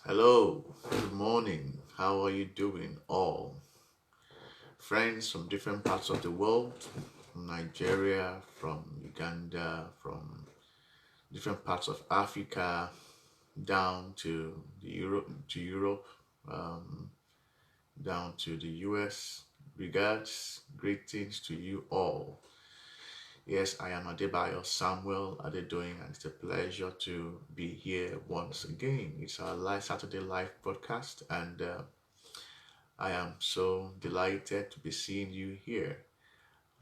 Hello, good morning. How are you doing, all? Friends from different parts of the world, from Nigeria, from Uganda, from different parts of Africa, down to Europe, um, down to the US. Regards, greetings to you all. Yes, I am Adebayo Samuel Adedoyin, and it's a pleasure to be here once again. It's our live Saturday live broadcast, and I am so delighted to be seeing you here.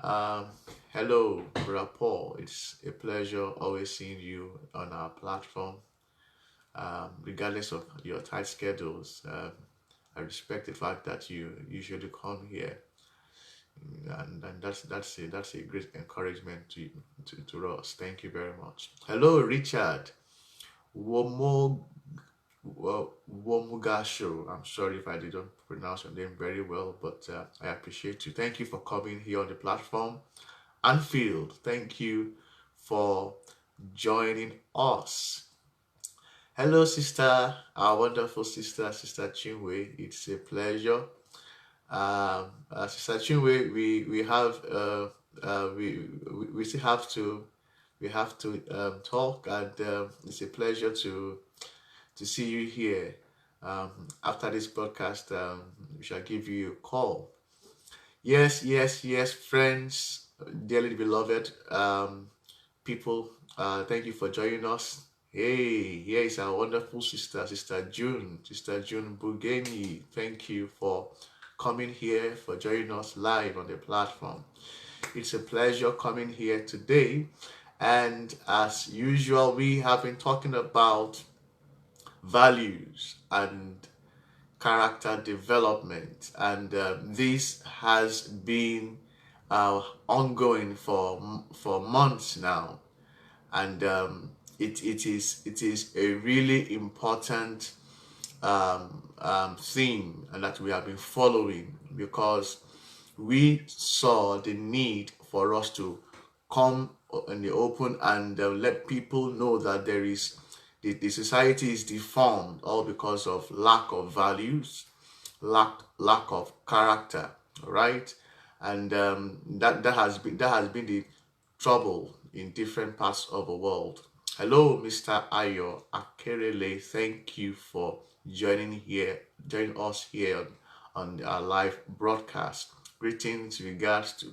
Um, Hello, Brother Paul. It's a pleasure always seeing you on our platform, regardless of your tight schedules. I respect the fact that you usually come here, and that's a great encouragement to us. Thank you very much. Hello, Richard. Womo Womugasho. I'm sorry if I didn't pronounce your name very well, but I appreciate you. Thank you for coming here on the platform. Anfield, thank you for joining us. Hello, sister, our wonderful sister, Sister Chinwe. It's a pleasure. Sister Chinwe, we have we still have to talk, and it's a pleasure to see you here. After this podcast, we shall give you a call. Yes, yes, yes, friends, dearly beloved people, thank you for joining us. Hey, here is our wonderful sister, Sister June Bugeni. Thank you for coming here, for joining us live on the platform. It's a pleasure coming here today. And as usual, we have been talking about values and character development, and this has been ongoing for months now, and it is a really important theme, and that we have been following, because we saw the need for us to come in the open and let people know that the society is deformed, all because of lack of values, lack of character, right? And that has been the trouble in different parts of the world. Hello, Mr. Ayo Akerele. Thank you for joining us here on our live broadcast. Greetings, regards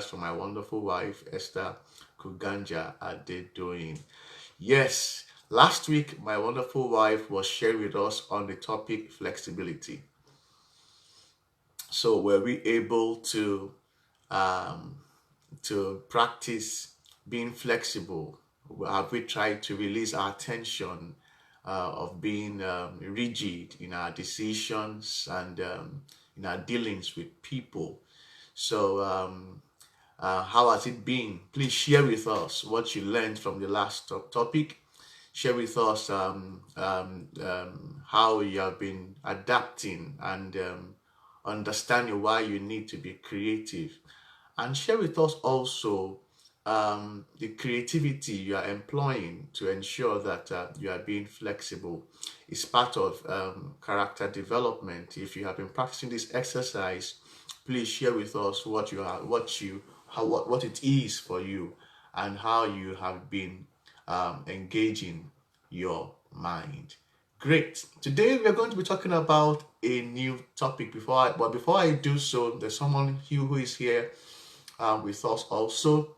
to my wonderful wife, Esther Kuganja Adedoyin. Yes, last week my wonderful wife was sharing with us on the topic flexibility. So were we able um, to practice being flexible? Have we tried to release our tension of being rigid in our decisions and in our dealings with people? So, how has it been? Please share with us what you learned from the last topic. Share with us how you have been adapting and understanding why you need to be creative, and share with us also the creativity you are employing to ensure that you are being flexible. It's part of character development. If you have been practicing this exercise, please share with us what it is for you, and how you have been engaging your mind. Great. Today we are going to be talking about a new topic. Before I do so, there's someone who is here with us also.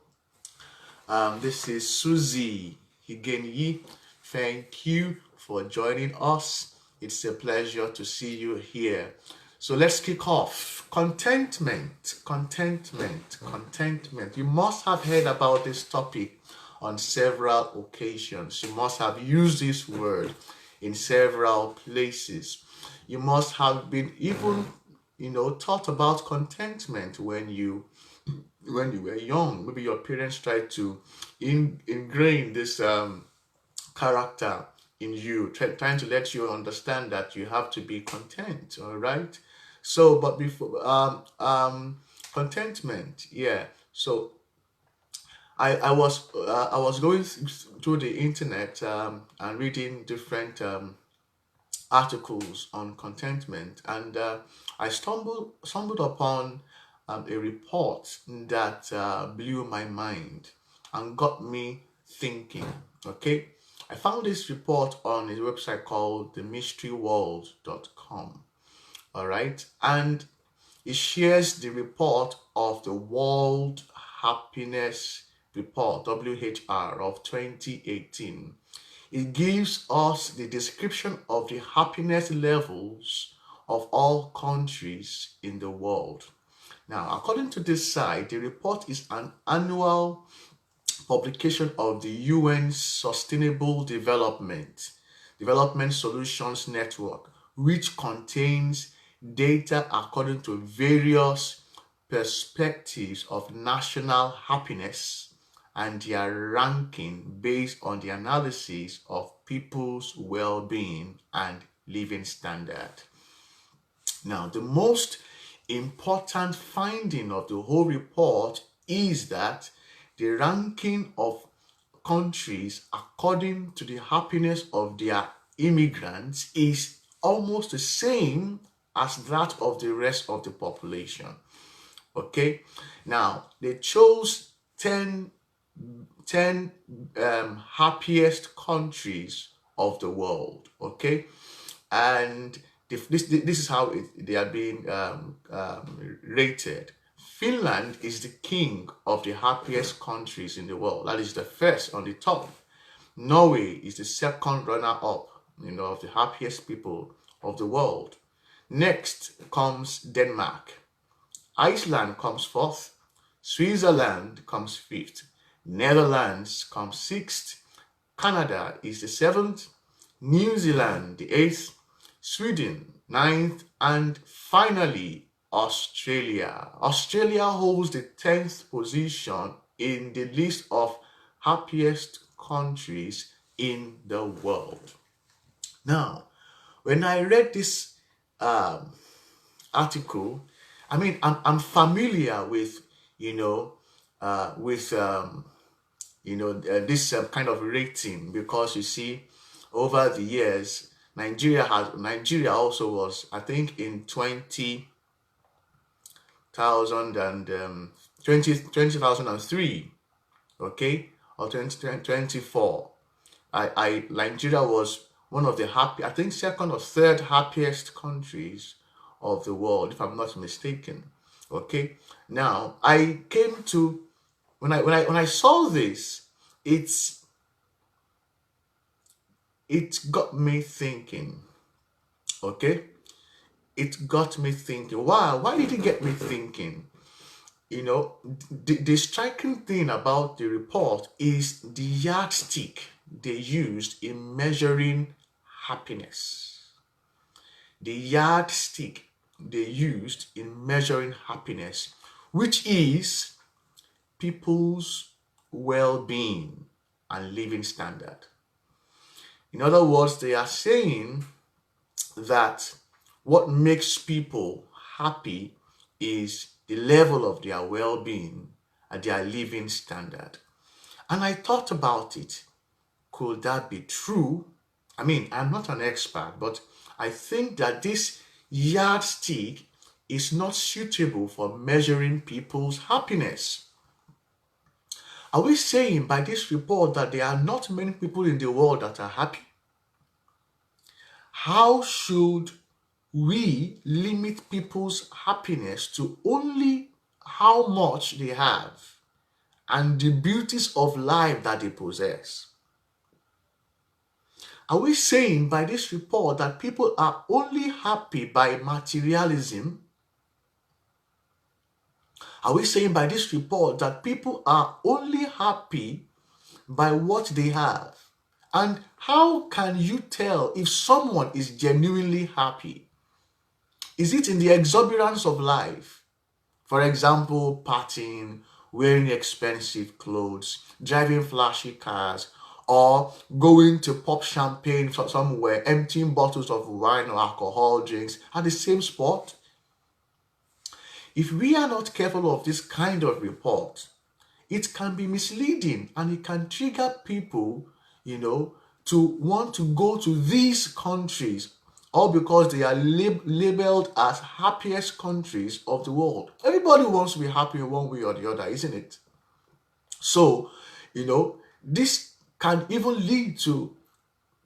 This is Susie Higenyi. Thank you for joining us. It's a pleasure to see you here. So let's kick off. Contentment, contentment, contentment. You must have heard about this topic on several occasions. You must have used this word in several places. You must have been even, taught about contentment when you were young. Maybe your parents tried to ingrain this character in you, trying to let you understand that you have to be content. All right. So, but before contentment, yeah. So I was going through the internet and reading different articles on contentment, and I stumbled upon a report that blew my mind and got me thinking. Okay, I found this report on a website called themysteryworld.com. All right, and it shares the report of the World Happiness Report (WHR) of 2018. It gives us the description of the happiness levels of all countries in the world. Now, according to this site, the report is an annual publication of the UN Sustainable Development Solutions Network, which contains data according to various perspectives of national happiness and their ranking based on the analysis of people's well-being and living standard. Now, the most important finding of the whole report is that the ranking of countries according to the happiness of their immigrants is almost the same as that of the rest of the population. Okay, now they chose 10 happiest countries of the world. Okay, and this is how they are being rated. Finland is the king of the happiest countries in the world. That is the first on the top. Norway is the second runner-up, of the happiest people of the world. Next comes Denmark. Iceland comes fourth. Switzerland comes fifth. Netherlands comes sixth. Canada is the seventh. New Zealand the eighth. Sweden ninth, and finally Australia. Australia holds the 10th position in the list of happiest countries in the world. Now, when I read this article, I mean, I'm familiar with, this kind of rating, because you see, over the years, Nigeria also was, I think, in 20,000 and 2003, okay, or 2024. Nigeria was one of the I think second or third happiest countries of the world, if I'm not mistaken. Okay, now I came to when I saw this, it got me thinking. Okay, it got me thinking. Why did it get me thinking? The striking thing about the report is the yardstick they used in measuring happiness. The yardstick they used in measuring happiness, which is people's well-being and living standard. In other words, they are saying that what makes people happy is the level of their well-being and their living standard. And I thought about it. Could that be true? I mean, I'm not an expert, but I think that this yardstick is not suitable for measuring people's happiness. Are we saying by this report that there are not many people in the world that are happy? How should we limit people's happiness to only how much they have and the beauties of life that they possess? Are we saying by this report that people are only happy by materialism? Are we saying by this report that people are only happy by what they have? And how can you tell if someone is genuinely happy? Is it in the exuberance of life? For example, partying, wearing expensive clothes, driving flashy cars, or going to pop champagne somewhere, emptying bottles of wine or alcohol drinks at the same spot? If we are not careful of this kind of report, it can be misleading and it can trigger people, to want to go to these countries all because they are labeled as happiest countries of the world. Everybody wants to be happy in one way or the other, isn't it? So, this can even lead to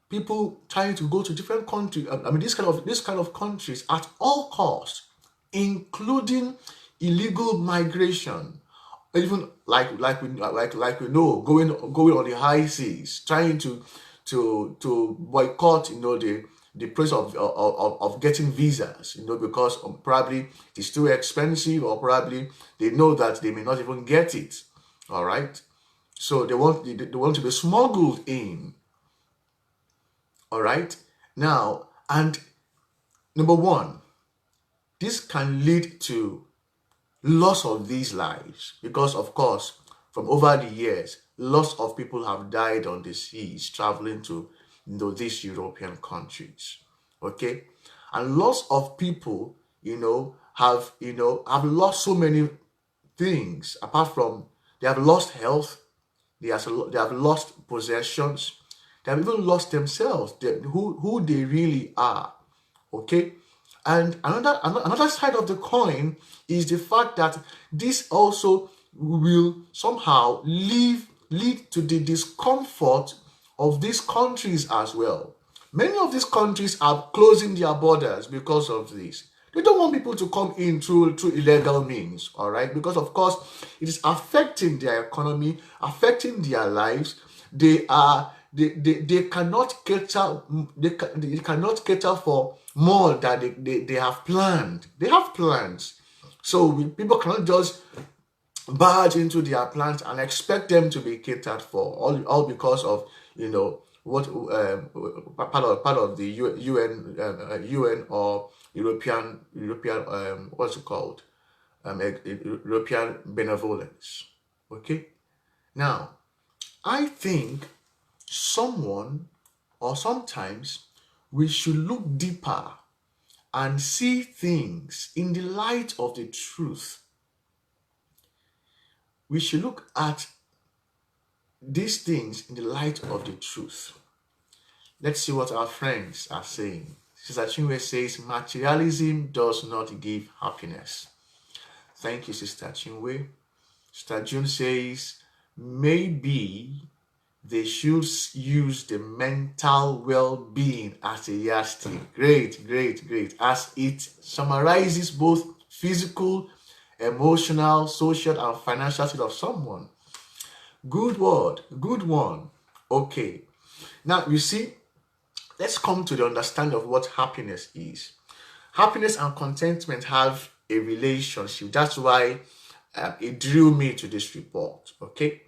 people trying to go to different countries. I mean, this kind of countries at all costs, including illegal migration. Even like we know, going on the high seas, trying to boycott, the price of getting visas, because probably it's too expensive, or probably they know that they may not even get it. All right, so they want to be smuggled in. All right, now, and number one, this can lead to loss of these lives, because of course from over the years lots of people have died on the seas traveling to these European countries. Okay, and lots of people have lost so many things. Apart from, they have lost health, they have lost possessions, they have even lost themselves, who they really are. Okay, and another side of the coin is the fact that this also will somehow lead to the discomfort of these countries as well. Many of these countries are closing their borders because of this. They don't want people to come in through illegal means, all right? Because of course it is affecting their economy, affecting their lives. They cannot cater. They cannot cater for more than they have planned. They have plans, so people cannot just barge into their plans and expect them to be catered for. All because of what part of the UN or European what's it called, European benevolence. Okay, now I think sometimes we should look deeper and see things in the light of the truth. We should look at these things in the light of the truth. Let's see what our friends are saying. Sister Chinwe says, materialism does not give happiness. Thank you, Sister Chinwe. Sister June says, maybe they should use the mental well-being as a yardstick. Great, great, great. As it summarizes both physical, emotional, social, and financial state of someone. Good word, good one. Okay. Now, you see, let's come to the understanding of what happiness is. Happiness and contentment have a relationship. That's why it drew me to this report. Okay.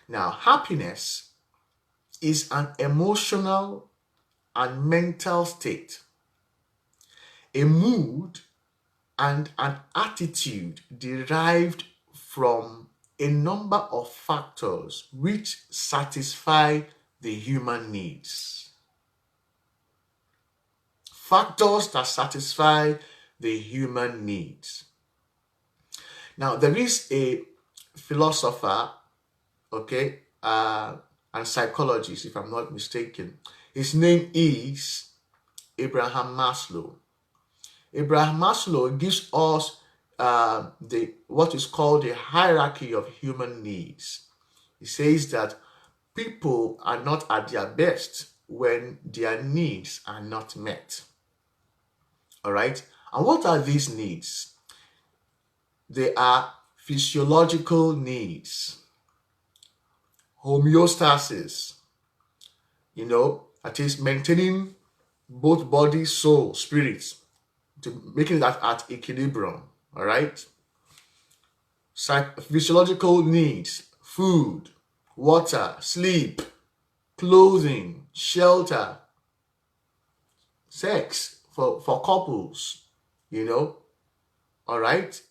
Now, happiness is an emotional and mental state, a mood and an attitude derived from a number of factors which satisfy the human needs. Factors that satisfy the human needs. Now, there is a philosopher, okay, and psychologist, if I'm not mistaken. His name is Abraham Maslow. Abraham Maslow gives us what is called the hierarchy of human needs. He says that people are not at their best when their needs are not met. All right? And what are these needs? They are physiological needs, homeostasis, that is maintaining both body, soul, spirit, to making that at equilibrium. All right? Physiological needs, food, water, sleep, clothing, shelter, sex for couples, all right?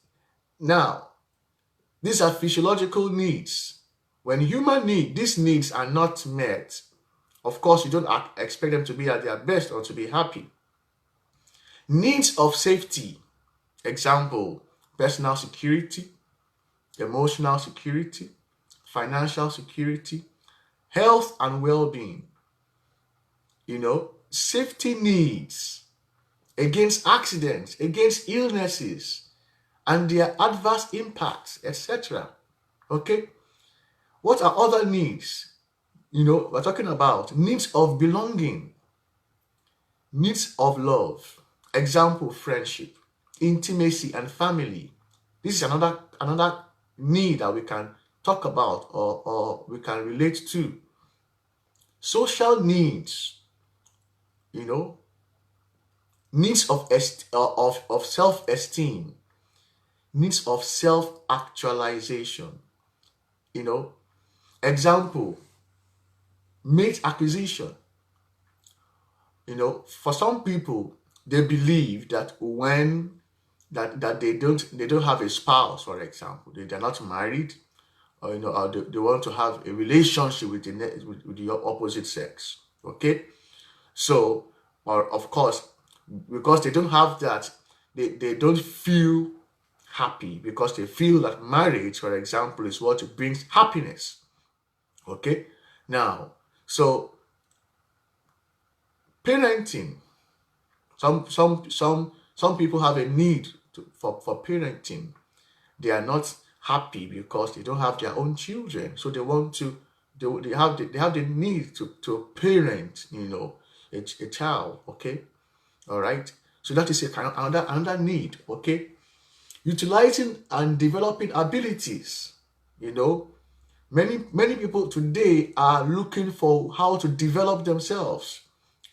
Now, these are physiological needs. When these needs are not met, of course, you don't expect them to be at their best or to be happy. Needs of safety, example, personal security, emotional security, financial security, health and well-being. Safety needs, against accidents, against illnesses and their adverse impacts, etc. Okay? What are other needs? We're talking about needs of belonging, needs of love. Example, friendship, intimacy, and family. This is another need that we can talk about or we can relate to. Social needs, needs of self-esteem, needs of self-actualization. Example, mate acquisition. For some people, they believe that when that they don't have a spouse, for example, they're not married, or they want to have a relationship with the opposite sex. Okay, so, or of course, because they don't have that, they don't feel happy because they feel that marriage, for example, is what brings happiness. Okay, now, so parenting, some people have a need for parenting. They are not happy because they don't have their own children, so they want to they have the need to parent a child. Okay, all right, so that is a kind of another need. Okay, utilizing and developing abilities. Many people today are looking for how to develop themselves.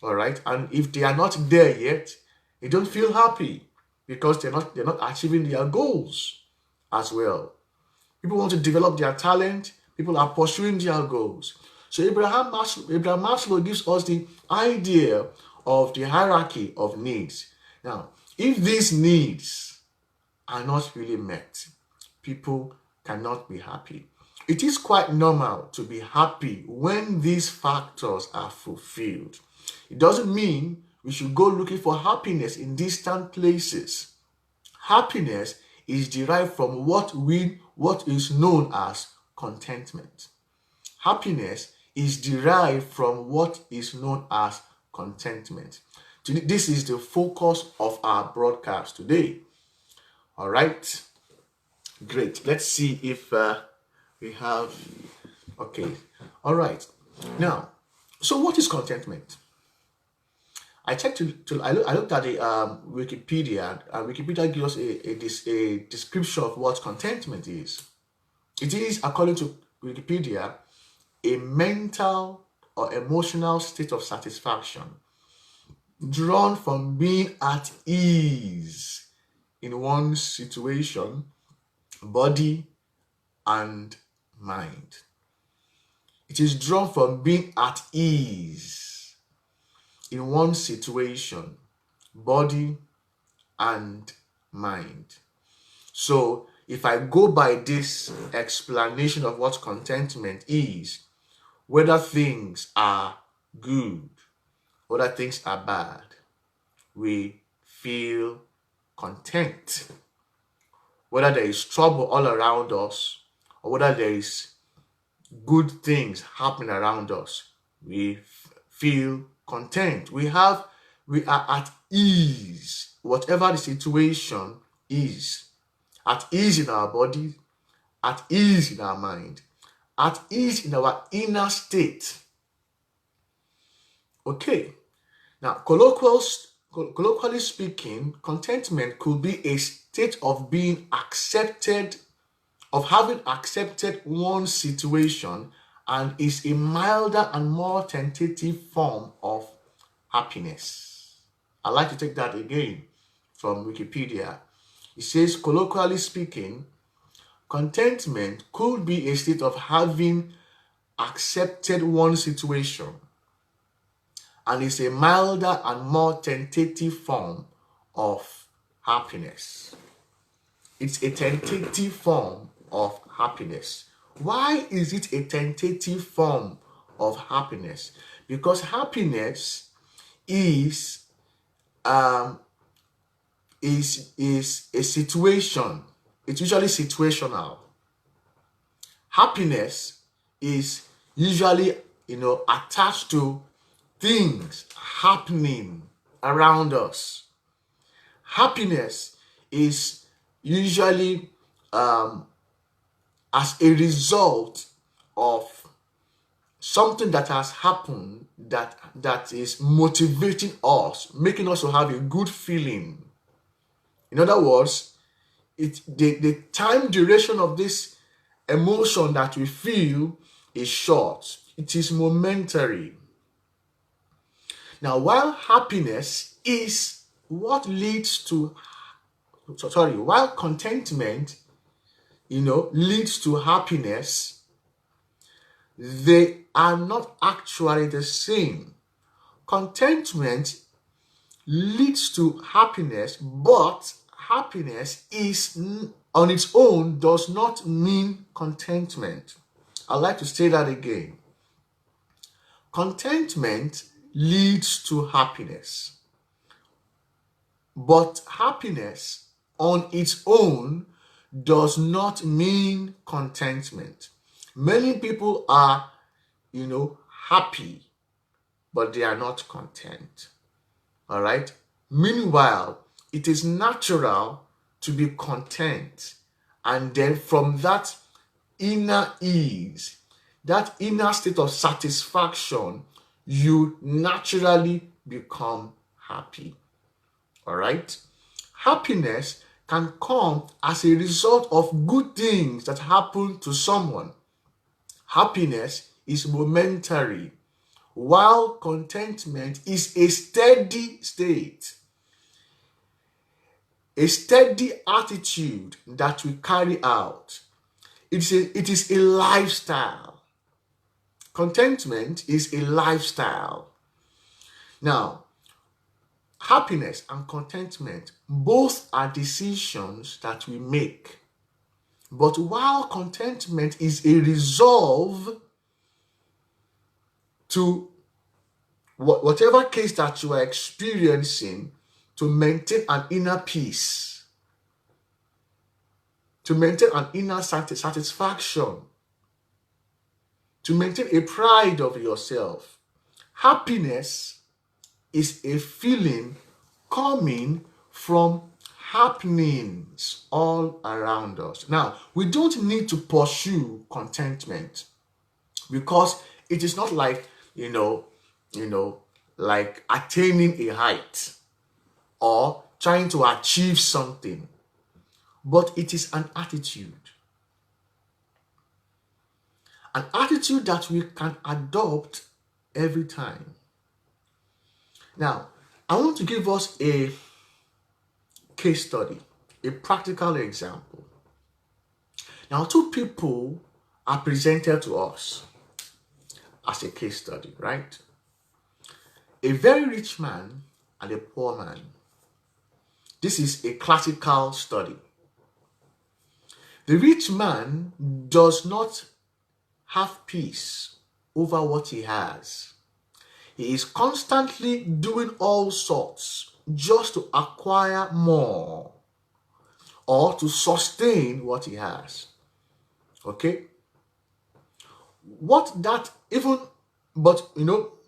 All right, and if they are not there yet, they don't feel happy because they're not achieving their goals as well. People want to develop their talent. People are pursuing their goals. So Abraham Maslow gives us the idea of the hierarchy of needs. Now, if these needs are not really met, people cannot be happy. It is quite normal to be happy when these factors are fulfilled. It doesn't mean we should go looking for happiness in distant places. Happiness is derived from what is known as contentment. Happiness is derived from what is known as contentment. This is the focus of our broadcast today. All right, great. Let's see if we have. Okay, all right. Now, so what is contentment? I checked. I looked at the Wikipedia, and Wikipedia gives us a description of what contentment is. It is, according to Wikipedia, a mental or emotional state of satisfaction drawn from being at ease in one's situation, body, and mind. It is drawn from being at ease in one situation, body, and mind. So if I go by this explanation of what contentment is, whether things are good, whether things are bad, we feel content. Whether there is trouble all around us, or whether there is good things happening around us, we feel content. We are at ease, whatever the situation is. At ease in our body, at ease in our mind, at ease in our inner state. Okay, now colloquially speaking, contentment could be a state of being accepted, of having accepted one's situation, and is a milder and more tentative form of happiness. I'd like to take that again from Wikipedia. It says, colloquially speaking, contentment could be a state of having accepted one's situation and is a milder and more tentative form of happiness. It's a tentative form of happiness. Why is it a tentative form of happiness? Because happiness is a situation. It's usually situational. Happiness is usually, attached to things happening around us. Happiness is usually as a result of something that has happened that is motivating us, making us to have a good feeling. In other words, the time duration of this emotion that we feel is short. It is momentary. Now, while happiness is what leads to, while contentment, leads to happiness, they are not actually the same. Contentment leads to happiness, but happiness is on its own does not mean contentment. I'd like to say that again. Contentment leads to happiness, but happiness on its own does not mean contentment. Many people are, happy, but they are not content. All right? Meanwhile, it is natural to be content. And then from that inner ease, that inner state of satisfaction, you naturally become happy. All right? Happiness can come as a result of good things that happen to someone. Happiness is momentary, while contentment is a steady state, a steady attitude that we carry out. It is a lifestyle. Contentment is a lifestyle. Now, happiness and contentment both are decisions that we make. But while contentment is a resolve to whatever case that you are experiencing, to maintain an inner peace, to maintain an inner satisfaction, to maintain a pride of yourself. Happiness is a feeling coming from happenings all around us. Now, we don't need to pursue contentment because it is not like, like attaining a height or trying to achieve something, but it is an attitude. An attitude that we can adopt every time. Now, I want to give us a case study, a practical example. Now, two people are presented to us as a case study, right? A very rich man and a poor man. This is a classical study. The rich man does not have peace over what he has. He is constantly doing all sorts just to acquire more or to sustain what he has. Okay?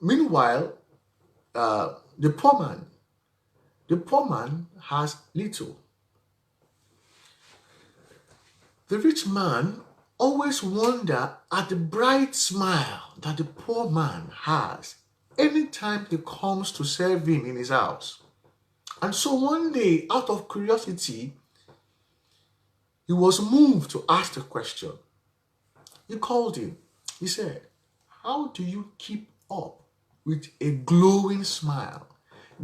Meanwhile, the poor man has little. The rich man always wonders at the bright smile that the poor man has anytime he comes to serve him in his house. And so one day, out of curiosity, he was moved to ask the question. He called him. He said, "How do you keep up with a glowing smile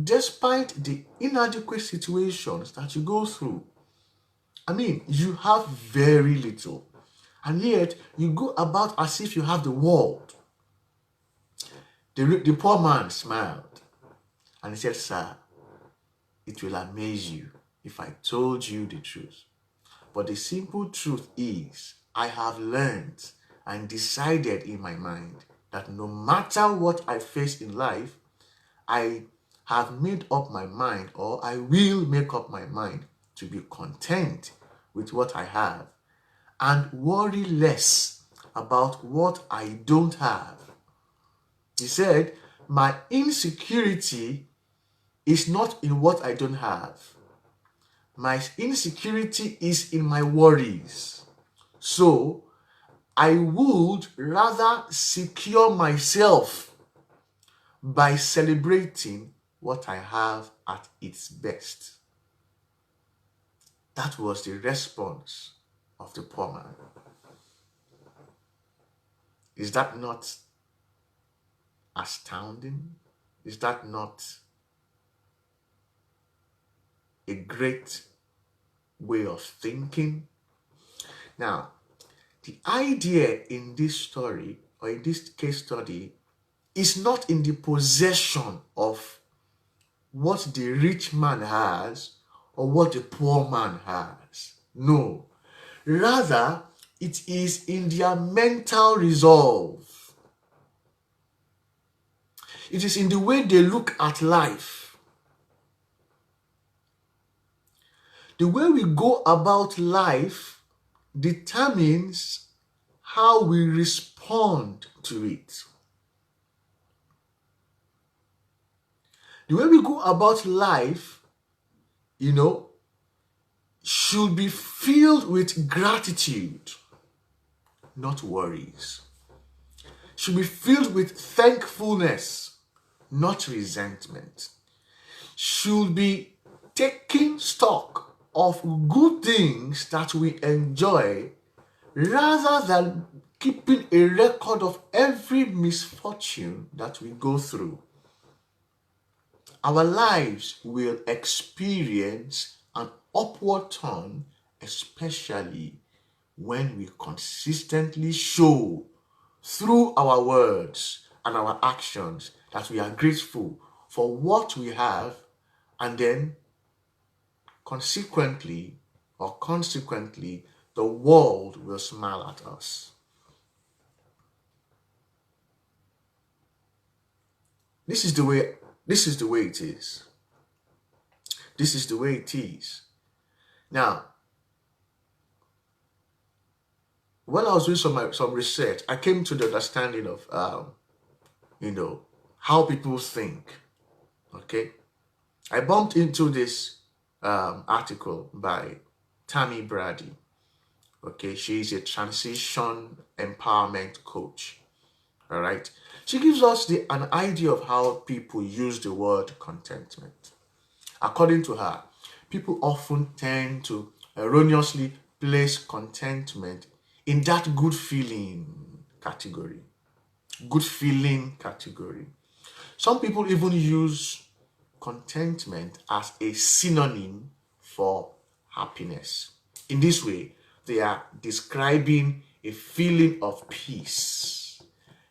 despite the inadequate situations that you go through? I mean, you have very little, and yet you go about as if you have the world." The poor man smiled and he said, "Sir, it will amaze you if I told you the truth. But the simple truth is, I have learned and decided in my mind that no matter what I face in life, I have made up my mind, or I will make up my mind, to be content with what I have and worry less about what I don't have." He said, "My insecurity is not in what I don't have. My insecurity is in my worries. So I would rather secure myself by celebrating what I have at its best. That was the response of the poor man. Is that not astounding? Is that not a great way of thinking? Now, the idea in this story, or in this case study, is not in the possession of what the rich man has or what the poor man has. No. Rather, it is in their mental resolve. It is in the way they look at life. The way we go about life determines how we respond to it. The way we go about life, should be filled with gratitude, not worries. Should be filled with thankfulness, not resentment. Should be taking stock of good things that we enjoy rather than keeping a record of every misfortune that we go through. Our lives will experience an upward turn, especially when we consistently show through our words and our actions that we are grateful for what we have, and then consequently, the world will smile at us. This is the way it is. This is the way it is. Now, when I was doing some research, I came to the understanding of how people think. Okay, I bumped into this article by Tammy Brady. Okay, she's a transition empowerment coach. All right, she gives us an idea of how people use the word contentment. According to her, people often tend to erroneously place contentment in that good feeling category. Good feeling category. Some people even use contentment as a synonym for happiness. In this way, they are describing a feeling of peace,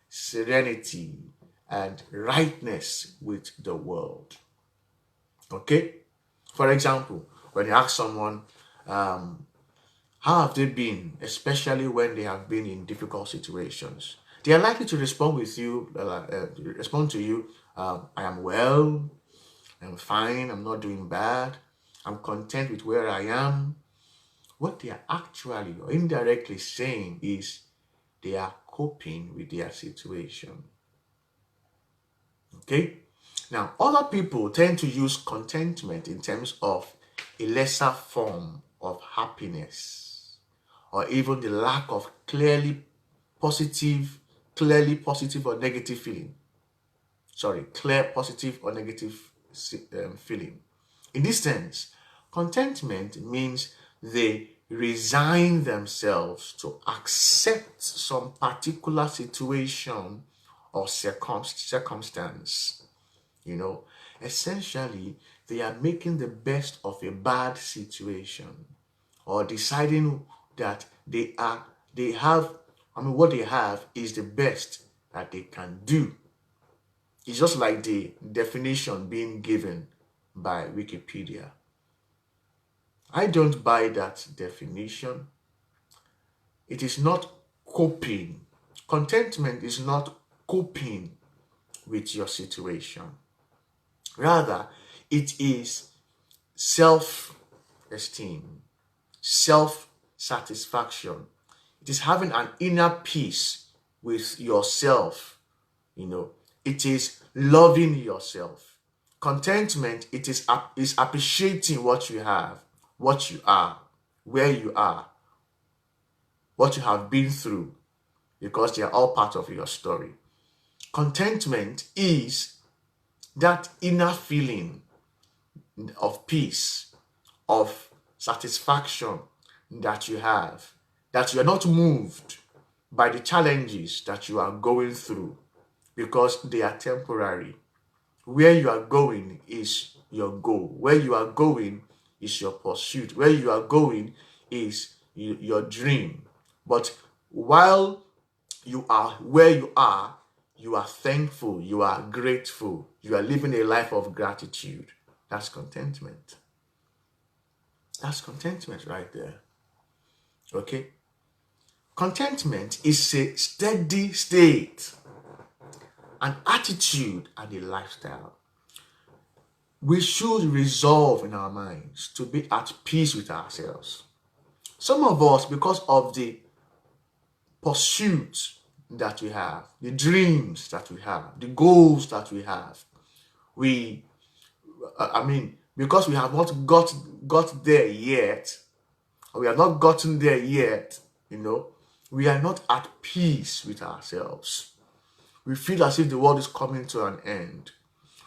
serenity, and rightness with the world. Okay? For example, when you ask someone, how have they been, especially when they have been in difficult situations, they are likely to respond to you, I am well, I'm fine, I'm not doing bad, I'm content with where I am. What they are actually or indirectly saying is they are coping with their situation. Okay? Now, other people tend to use contentment in terms of a lesser form of happiness, or even the lack of clearly positive or negative feeling. Clear positive or negative feeling. In this sense, contentment means they resign themselves to accept some particular situation or circumstance. Essentially, they are making the best of a bad situation, or deciding that what they have is the best that they can do. It's just like the definition being given by Wikipedia. I don't buy that definition. It is not coping. Contentment is not coping with your situation. Rather, it is self-esteem, self-satisfaction. It is having an inner peace with yourself. It is loving yourself. Contentment, it is appreciating what you have. what you are, where you are, what you have been through, because they are all part of your story. Contentment is that inner feeling of peace, of satisfaction that you have, that you are not moved by the challenges that you are going through because they are temporary. Where you are going is your goal. Where you are going is your pursuit. Where you are going is your dream. But while you are where you are thankful, you are grateful, you are living a life of gratitude. That's contentment. That's contentment right there. Okay? Contentment is a steady state, an attitude, and a lifestyle. We should resolve in our minds to be at peace with ourselves. Some of us, because of the pursuits that we have, the dreams that we have, the goals that we have, because we have not got there yet, or we have not gotten there yet, we are not at peace with ourselves. We feel as if the world is coming to an end.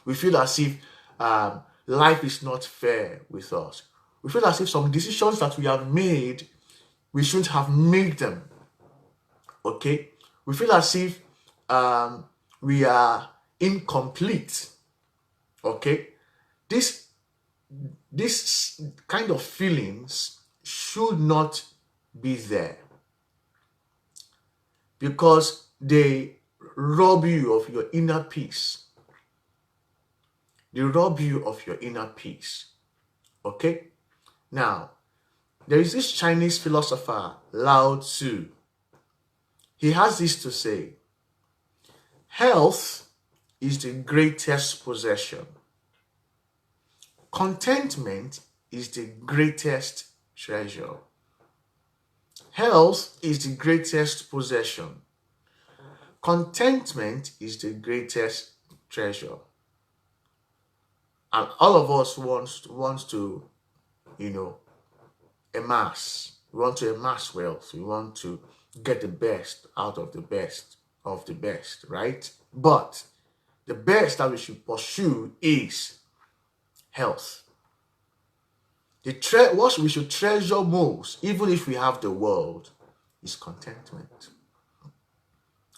We feel as if life is not fair with us. We feel as if some decisions that we have made, we shouldn't have made them. Okay? We feel as if we are incomplete. Okay? This kind of feelings should not be there, because they rob you of your inner peace. They rob you of your inner peace. Okay? Now, there is this Chinese philosopher, Lao Tzu. He has this to say: health is the greatest possession. Contentment is the greatest treasure. Health is the greatest possession. Contentment is the greatest treasure. And all of us wants to, amass. We want to amass wealth. We want to get the best out of the best of the best, right? But the best that we should pursue is health. What we should treasure most, even if we have the world, is contentment.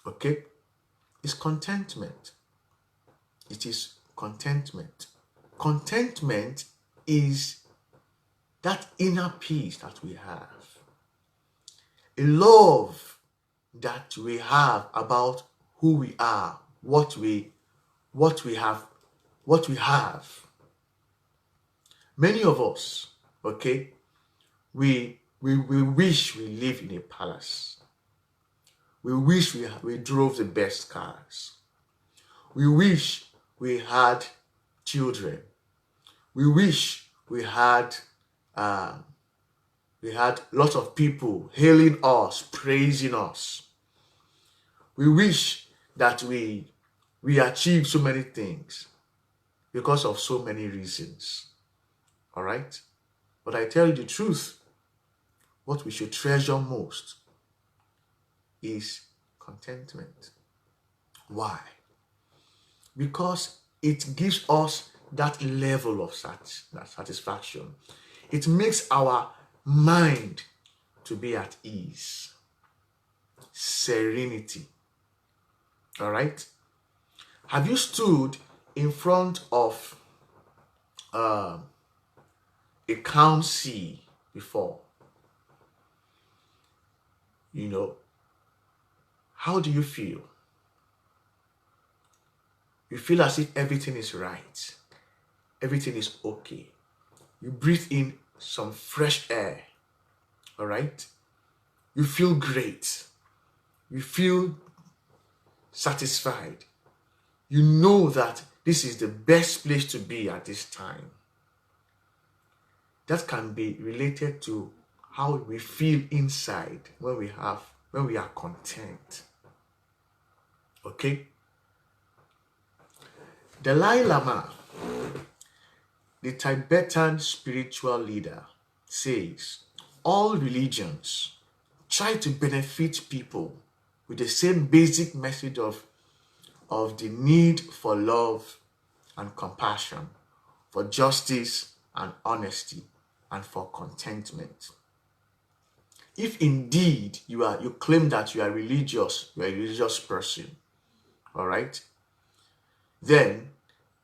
Okay? It's contentment. It is contentment. Contentment is that inner peace that we have. A love that we have about who we are, what we have. Many of us, okay, we wish we live in a palace. We wish we drove the best cars. We wish we had children. We wish we had lots of people hailing us, praising us. We wish that we achieved so many things because of so many reasons. All right? But I tell you the truth, what we should treasure most is contentment. Why? Because it gives us that level of satisfaction. It makes our mind to be at ease, serenity. All right? Have you stood in front of a calm sea before? How do you feel? You feel as if everything is right. Everything is okay. You breathe in some fresh air. All right? You feel great. You feel satisfied. You know that this is the best place to be at this time. That can be related to how we feel inside when we are content. Okay? Dalai Lama, the Tibetan spiritual leader, says all religions try to benefit people with the same basic message of the need for love and compassion, for justice and honesty, and for contentment. If indeed you claim that you are religious, you are a religious person, all right, then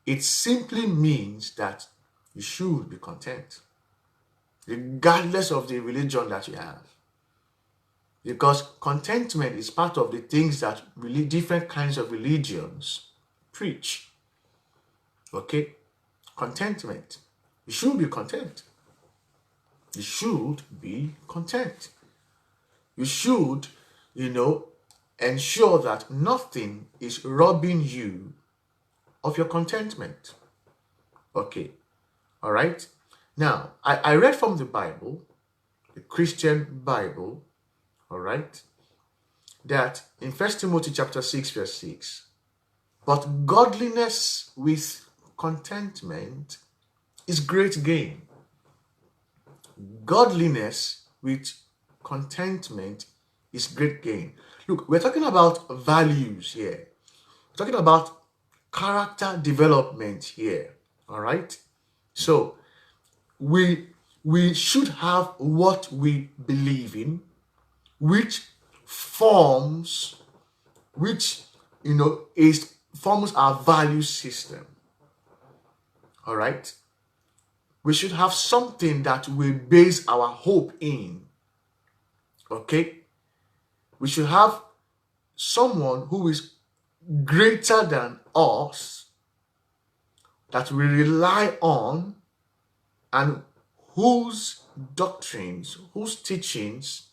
it simply means that you should be content, regardless of the religion that you have. Because contentment is part of the things that really different kinds of religions preach. Okay? Contentment. You should be content. You should be content. You should, ensure that nothing is robbing you of your contentment. Okay. All right. Now, I read from the Bible, the Christian Bible, all right, that in 1 Timothy chapter 6, verse 6, but godliness with contentment is great gain. Godliness with contentment is great gain. Look, we're talking about values here. We're talking about character development here. All right. So we should have what we believe in, which forms our value system. All right. We should have something that we base our hope in. Okay? We should have someone who is greater than us that we rely on, and whose doctrines, whose teachings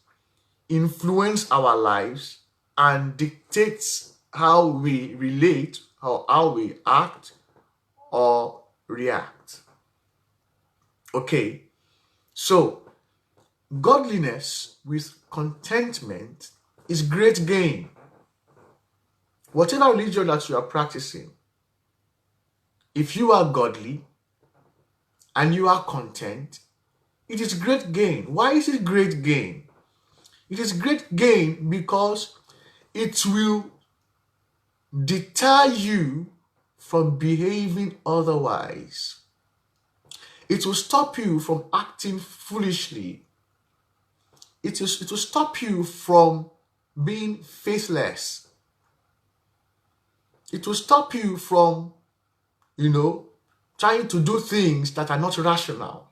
influence our lives and dictates how we relate, how we act or react. Okay, so godliness with contentment is great gain. Whatever religion that you are practicing, if you are godly and you are content, it is great gain. Why is it great gain? It is great gain because it will deter you from behaving otherwise. It will stop you from acting foolishly. It will stop you from being faithless. It will stop you from, trying to do things that are not rational.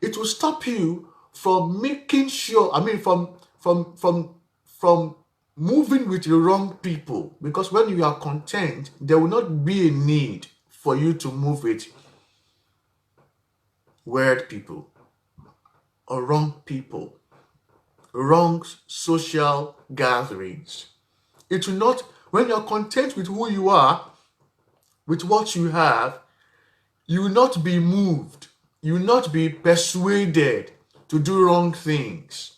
It will stop you from making sure, from moving with the wrong people. Because when you are content, there will not be a need for you to move with weird people or wrong people, wrong social gatherings. It will not, when you're content with who you are, with what you have, you will not be moved. You will not be persuaded to do wrong things.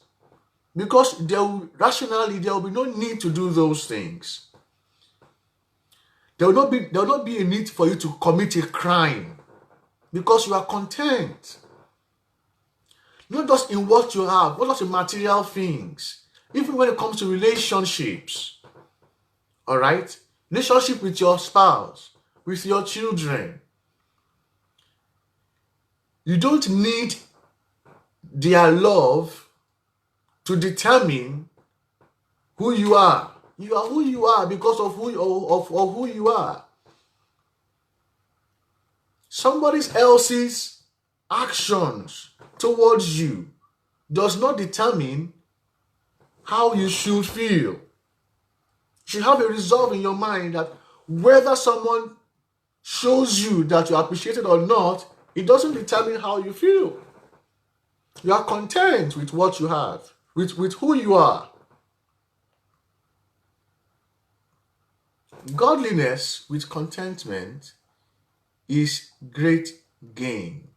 Because rationally, there will be no need to do those things. There will not be a need for you to commit a crime because you are content. Not just in what you have, not just in material things. Even when it comes to relationships. All right? Relationship with your spouse, with your children. You don't need their love to determine who you are. You are who you are because of who you are. Somebody else's actions towards you does not determine how you should feel. You should have a resolve in your mind that whether someone shows you that you are appreciated or not, it doesn't determine how you feel. You are content with what you have, with who you are. Godliness with contentment is great gain.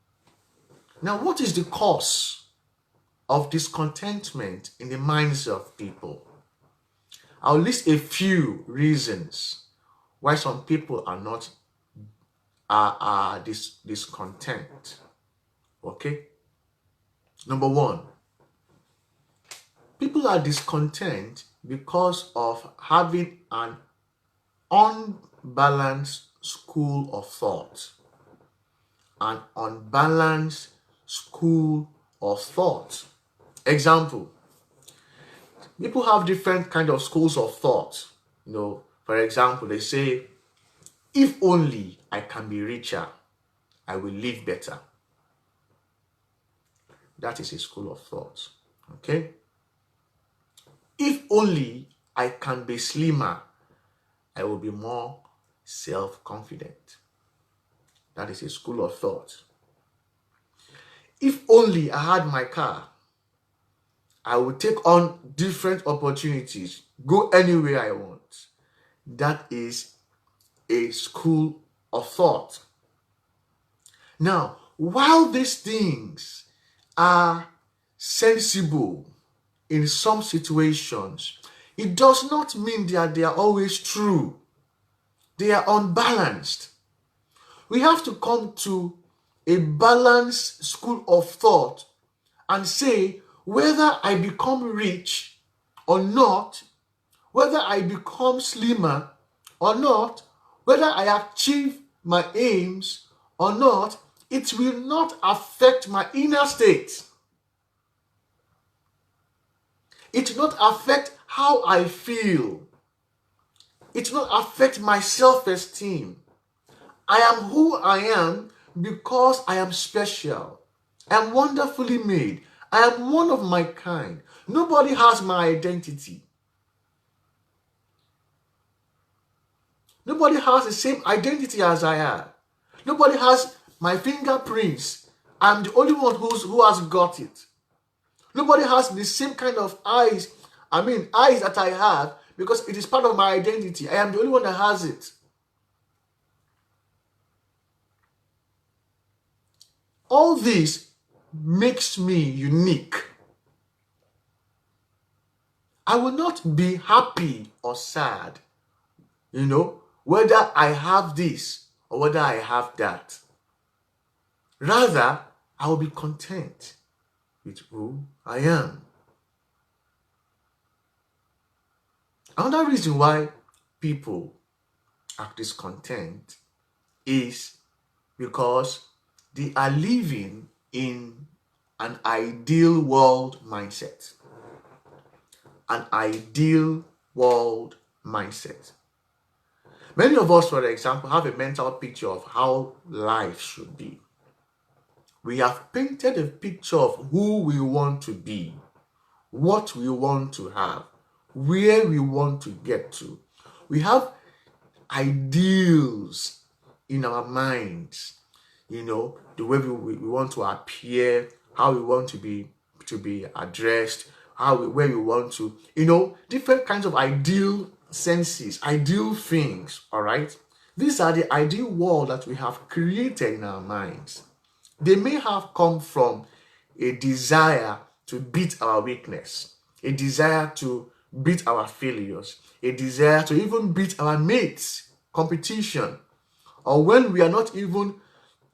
Now, what is the cause of discontentment in the minds of people? I'll list a few reasons why some people are discontent. Okay? Number one, people are discontent because of having an unbalanced school of thought. An unbalanced school of thought. Example, people have different kind of schools of thought. For example, they say, if only I can be richer, I will live better. That is a school of thought. Okay? If only I can be slimmer, I will be more self-confident. That is a school of thought. If only I had my car, I would take on different opportunities, go anywhere I want. That is a school of thought. Now, while these things are sensible in some situations, it does not mean that they are always true. They are unbalanced. We have to come to a balanced school of thought and say whether I become rich or not, whether I become slimmer or not, whether I achieve my aims or not, it will not affect my inner state. It will not affect how I feel. It will not affect my self-esteem. I am who I am because I am special. I am wonderfully made. I am one of my kind. Nobody has my identity. Nobody has the same identity as I have. Nobody has my fingerprints. I'm the only one who has got it. Nobody has the same kind of eyes that I have, because it is part of my identity. I am the only one that has it. All this makes me unique. I will not be happy or sad, whether I have this or whether I have that. Rather, I will be content with who I am. Another reason why people are discontent is because they are living in an ideal world mindset. An ideal world mindset. Many of us, for example, have a mental picture of how life should be. We have painted a picture of who we want to be, what we want to have, where we want to get to. We have ideals in our minds, the way we want to appear, how we want to be addressed, where we want to, different kinds of ideal senses, ideal things, all right? These are the ideal world that we have created in our minds. They may have come from a desire to beat our weakness, a desire to beat our failures, a desire to even beat our mates, competition, or when we are not even,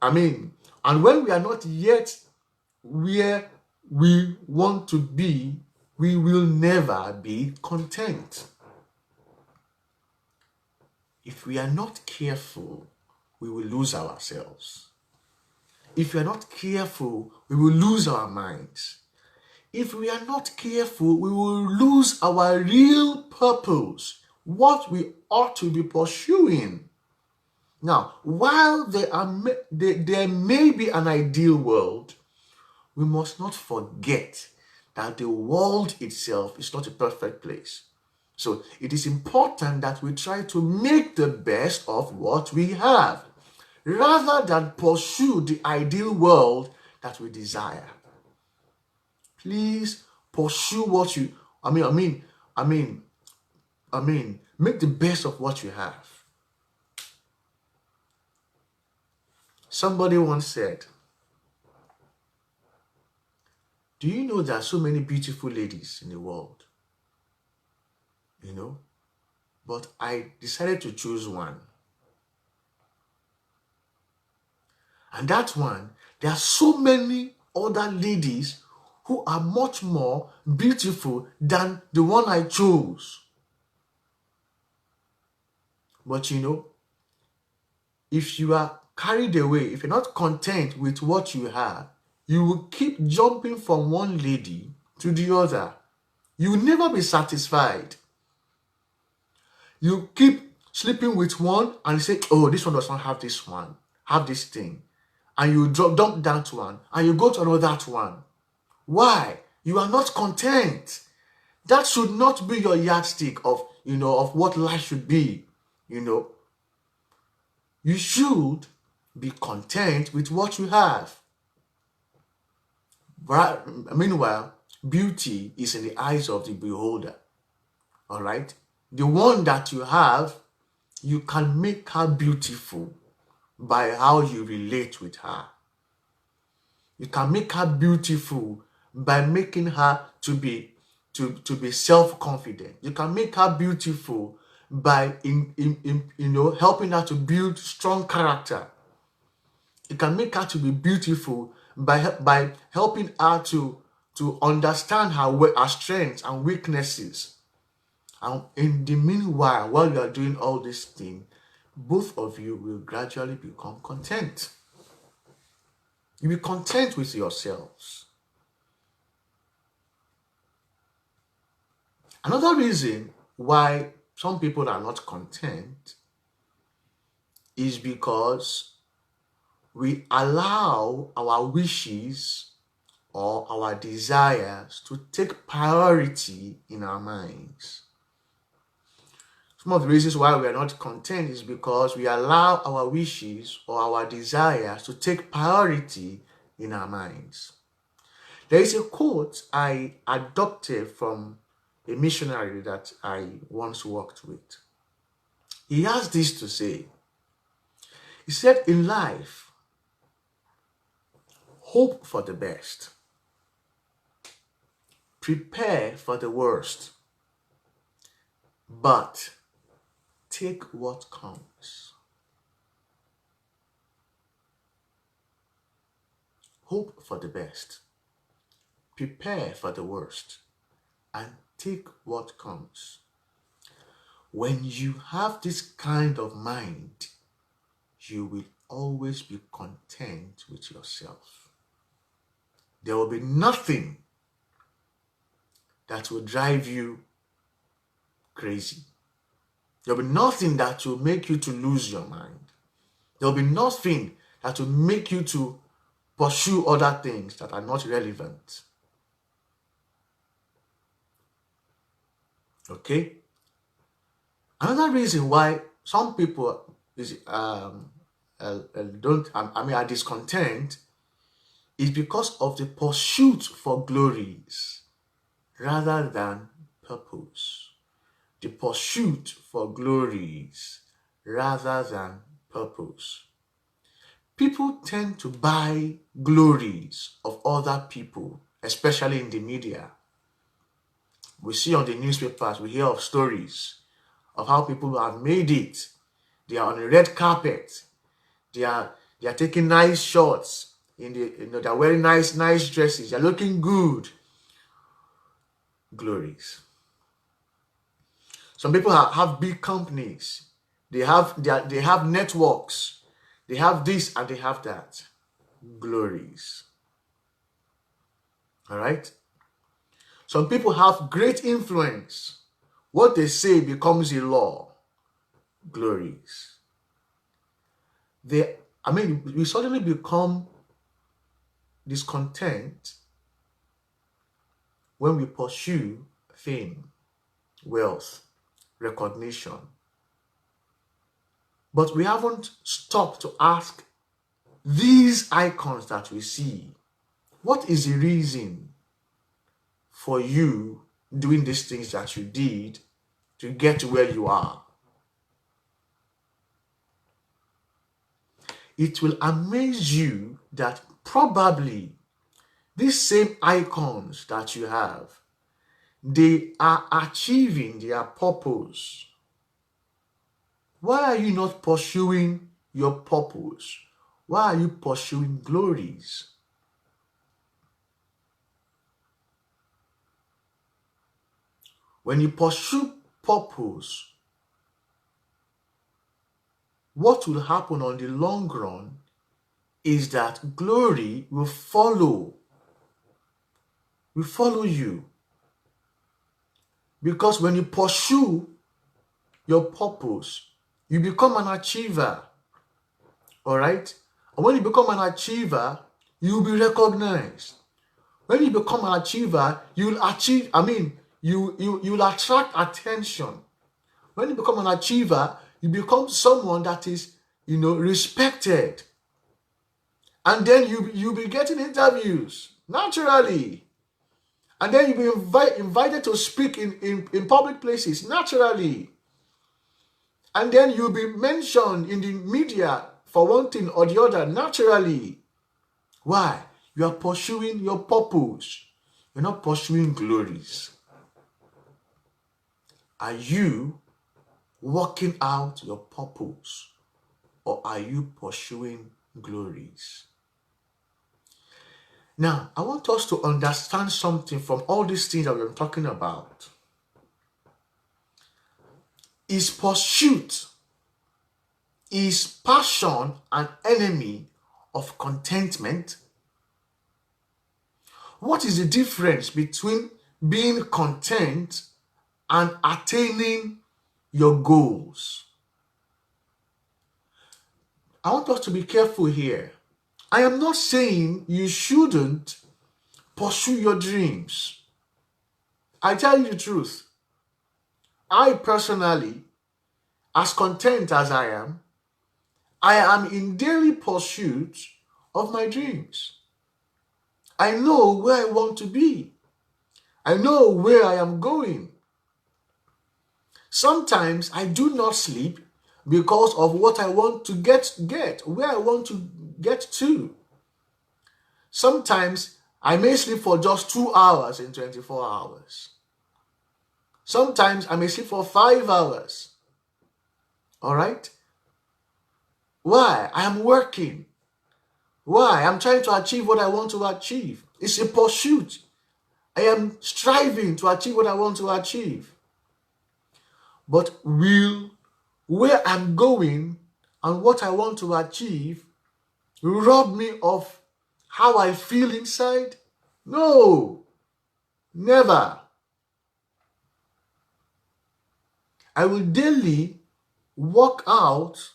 and when we are not yet where we want to be, we will never be content. If we are not careful, we will lose ourselves. If we are not careful, we will lose our minds. If we are not careful, we will lose our real purpose, what we ought to be pursuing. Now, while there may be an ideal world, we must not forget that the world itself is not a perfect place. So it is important that we try to make the best of what we have, rather than pursue the ideal world that we desire. Please pursue what you, make the best of what you have. Somebody once said, do you know there are so many beautiful ladies in the world? But I decided to choose one. And that one, there are so many other ladies who are much more beautiful than the one I chose. But if you are carried away, if you're not content with what you have, you will keep jumping from one lady to the other. You will never be satisfied. You keep sleeping with one and say, oh, this one does not have this one, have this thing. And you dump that one and you go to another one. Why? You are not content. That should not be your yardstick of what life should be. You should be content with what you have. Meanwhile, beauty is in the eyes of the beholder. All right? The one that you have, you can make her beautiful by how you relate with her. You can make her beautiful by making her to be self-confident. You can make her beautiful by helping her to build strong character. You can make her to be beautiful by helping her to understand her strengths and weaknesses. And in the meanwhile, while you are doing all these things, both of you will gradually become content. You'll be content with yourselves. Another reason why some people are not content is because we allow our wishes or our desires to take priority in our minds. Some of the reasons why we are not content is because we allow our wishes or our desires to take priority in our minds. There is a quote I adopted from a missionary that I once worked with. He has this to say. He said, in life, hope for the best. Prepare for the worst. But take what comes. Hope for the best. Prepare for the worst. And take what comes. When you have this kind of mind, you will always be content with yourself. There will be nothing that will drive you crazy. There will be nothing that will make you to lose your mind. There will be nothing that will make you to pursue other things that are not relevant. Okay? Another reason why some people are discontent is because of the pursuit for glories rather than purpose. The pursuit for glories rather than purpose. People tend to buy glories of other people, especially in the media. We see on the newspapers, we hear of stories of how people have made it. They are on a red carpet. They are taking nice shots. They're wearing nice dresses. They're looking good. Glories. Some people have big companies. They have networks. They have this and they have that. Glories. All right? Some people have great influence. What they say becomes a law. Glories. We suddenly become discontent when we pursue fame, wealth, recognition. But we haven't stopped to ask these icons that we see, what is the reason for you doing these things that you did to get to where you are? It will amaze you that probably these same icons that you have, they are achieving their purpose. Why are you not pursuing your purpose? Why are you pursuing glories? When you pursue purpose, what will happen on the long run is that glory will follow you. Because when you pursue your purpose, you become an achiever. All right? And when you become an achiever, you'll be recognized. When you become an achiever, you'll attract attention. When you become an achiever, you become someone that is, respected. And then you'll be getting interviews naturally. And then you'll be invited to speak in public places naturally. And then you'll be mentioned in the media for one thing or the other naturally. Why? You are pursuing your purpose. You're not pursuing glories. Are you working out your purpose, or are you pursuing glories? Now, I want us to understand something from all these things that we're talking about. Is pursuit, is passion an enemy of contentment? What is the difference between being content and attaining your goals? I want us to be careful here. I am not saying you shouldn't pursue your dreams. I tell you the truth. I personally, as content as I am in daily pursuit of my dreams. I know where I want to be. I know where I am going. Sometimes I do not sleep because of what I want to get, where I want to get to. Sometimes I may sleep for just 2 hours in 24 hours. Sometimes I may sleep for 5 hours. All right? Why? I am working. Why? I'm trying to achieve what I want to achieve. It's a pursuit. I am striving to achieve what I want to achieve. But will where I'm going and what I want to achieve rob me of how I feel inside? No, never. I will daily work out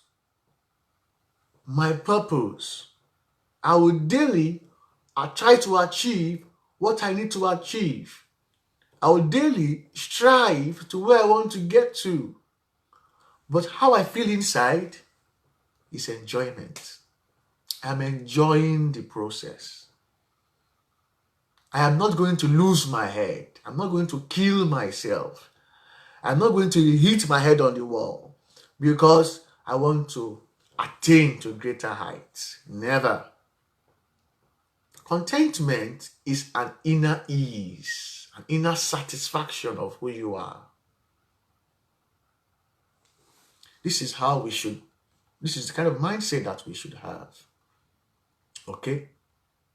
my purpose. I will daily try to achieve what I need to achieve. I will daily strive to where I want to get to. But how I feel inside is enjoyment. I'm enjoying the process. I am not going to lose my head. I'm not going to kill myself. I'm not going to hit my head on the wall because I want to attain to greater heights. Never. Contentment is an inner ease, an inner satisfaction of who you are. This is the kind of mindset that we should have. Okay?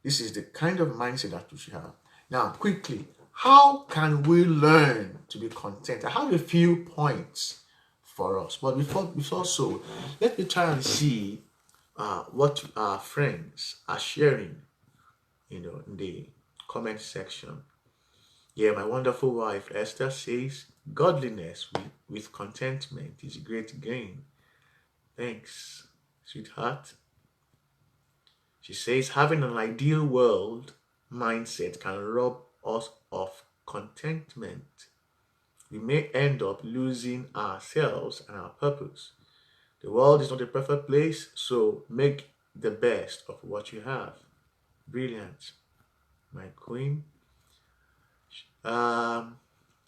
This is the kind of mindset that we should have. Now, quickly, how can we learn to be content? I have a few points for us. But before so, let me try and see what our friends are sharing, in the comment section. Yeah, my wonderful wife Esther says, godliness with contentment is great gain. Thanks, sweetheart. She says, having an ideal world mindset can rob us of contentment. We may end up losing ourselves and our purpose. The world is not a perfect place, so make the best of what you have. Brilliant, my queen.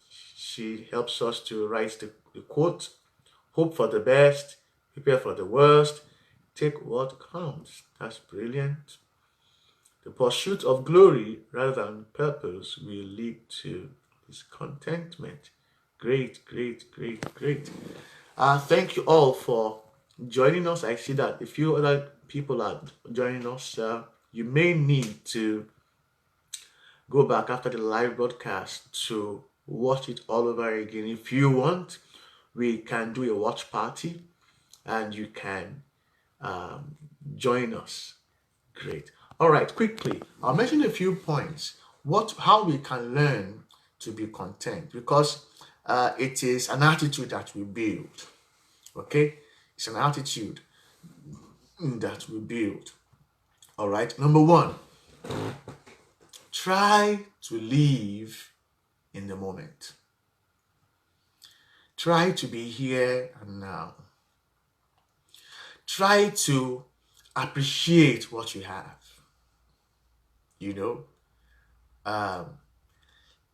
She helps us to write the quote: hope for the best, prepare for the worst, take what comes. That's brilliant. The pursuit of glory rather than purpose will lead to discontentment. Great, great, great, great. Thank you all for joining us. I see that a few other people are joining us. You may need to go back after the live broadcast to watch it all over again. If you want, we can do a watch party and you can um, join us. Great. All right, quickly, I'll mention a few points. How we can learn to be content, because it is an attitude that we build. Okay, it's an attitude that we build. All right. Number one, try to live in the moment. Try to be here and now. Try to appreciate what you have. You know,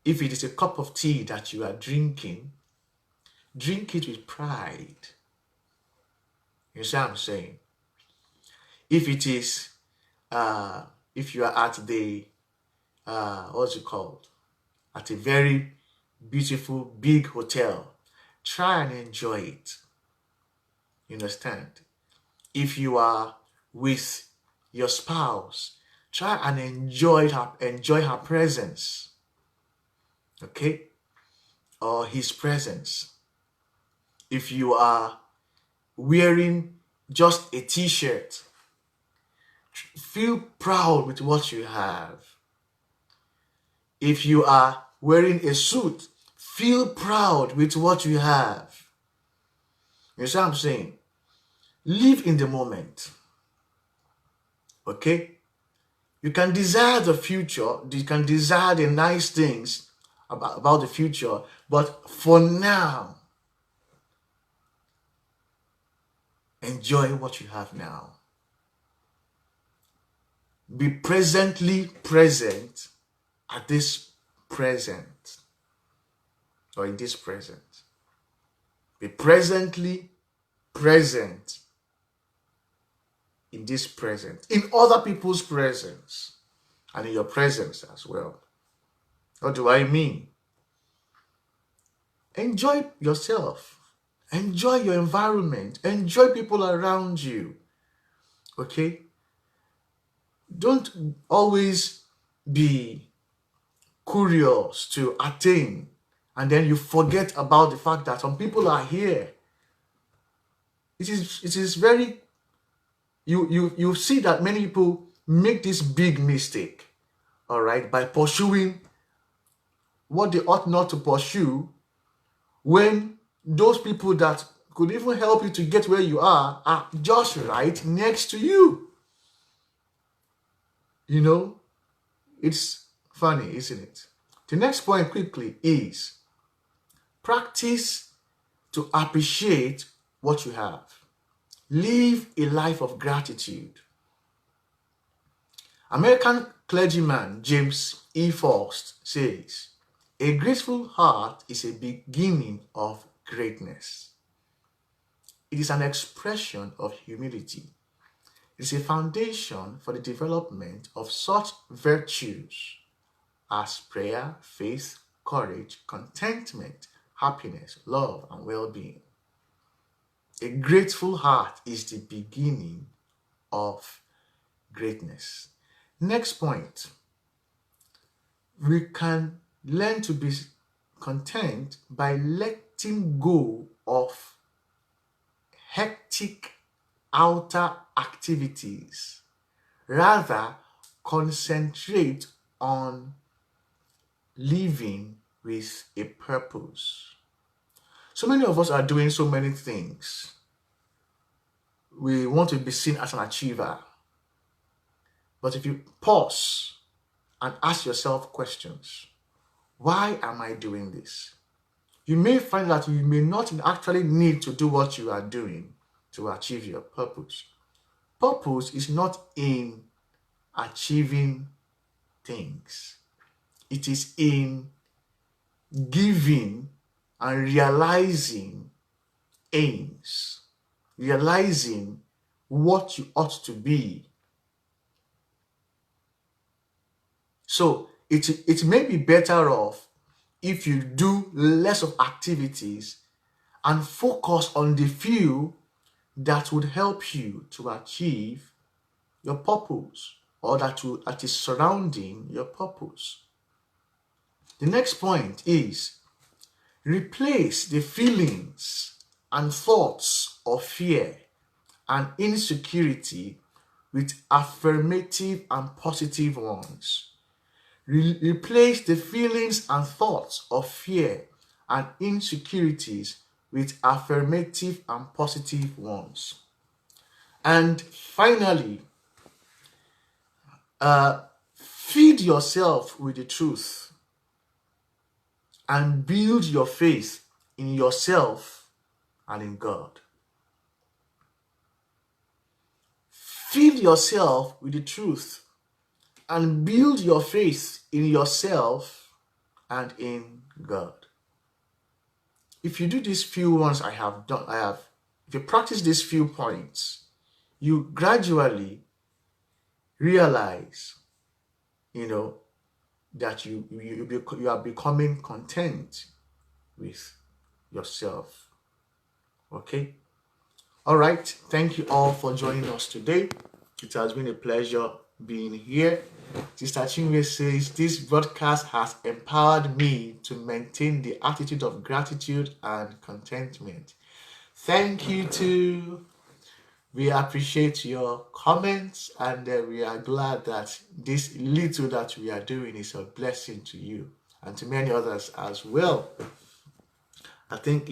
if it is a cup of tea that you are drinking, drink it with pride. You see what I'm saying? If it is, if you are at the, what's it called? At a very beautiful, big hotel, try and enjoy it. You understand? If you are with your spouse, try and enjoy her presence. Okay? Or his presence. If you are wearing just a t-shirt, feel proud with what you have. If you are wearing a suit, feel proud with what you have. You see what I'm saying? Live in the moment. Okay? You can desire the future, you can desire the nice things about the future, but for now, enjoy what you have now. Be presently present at this present, or in this present. Be presently present in this present, in other people's presence, and in your presence as well. What do I mean? Enjoy yourself. Enjoy your environment. Enjoy people around you. Okay? Don't always be curious to attain, and then you forget about the fact that some people are here. It is very, you see that many people make this big mistake, all right, by pursuing what they ought not to pursue, when those people that could even help you to get where you are just right next to you. You know, it's funny, isn't it? The next point quickly is practice to appreciate what you have. Live a life of gratitude. American clergyman James E. Faust says, "A grateful heart is a beginning of greatness. It is an expression of humility. It is a foundation for the development of such virtues as prayer, faith, courage, contentment, happiness, love, and well-being." A grateful heart is the beginning of greatness. Next point, we can learn to be content by letting go of hectic outer activities. Rather, concentrate on living with a purpose. So many of us are doing so many things. We want to be seen as an achiever. But if you pause and ask yourself questions, why am I doing this? You may find that you may not actually need to do what you are doing to achieve your purpose. Purpose is not in achieving things. It is in giving and realizing aims, realizing what you ought to be. So it may be better off if you do less of activities and focus on the few that would help you to achieve your purpose, or that is surrounding your purpose. The next point is Replace the feelings and thoughts of fear and insecurity with affirmative and positive ones. Replace the feelings and thoughts of fear and insecurities with affirmative and positive ones. And finally, feed yourself with the truth and build your faith in yourself and in God. Feed yourself with the truth and build your faith in yourself and in God. If you do these few ones if you practice these few points, you gradually realize, that you are becoming content with yourself. Okay? All right. Thank you all for joining us today. It has been a pleasure being here. Sister Chinwe says, this broadcast has empowered me to maintain the attitude of gratitude and contentment. Thank you too. We appreciate your comments, and we are glad that this little that we are doing is a blessing to you and to many others as well. I think,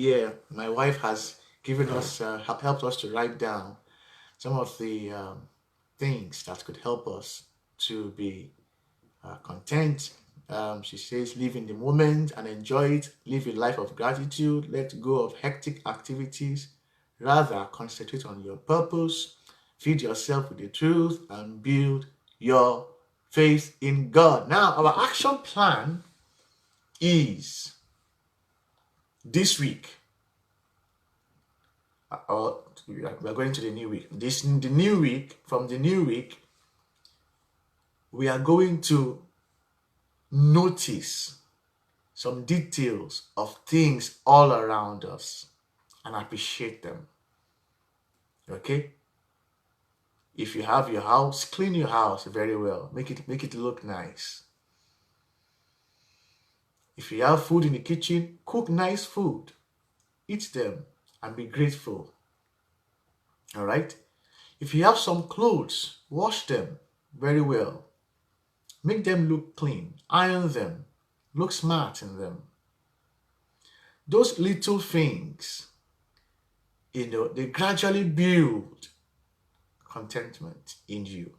my wife has given us, helped us to write down some of the things that could help us to be content. She says, live in the moment and enjoy it. Live a life of gratitude. Let go of hectic activities. Rather, concentrate on your purpose. Feed yourself with the truth and build your faith in God. Now, our action plan is this week. We're going to the new week. From the new week, we are going to notice some details of things all around us and appreciate them. Okay? If you have your house, clean your house very well. Make it look nice. If you have food in the kitchen, cook nice food. Eat them and be grateful. All right? If you have some clothes, wash them very well. Make them look clean. Iron them. Look smart in them. Those little things, they gradually build contentment in you.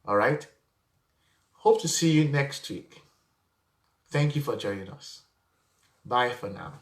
All right? Hope to see you next week. Thank you for joining us. Bye for now.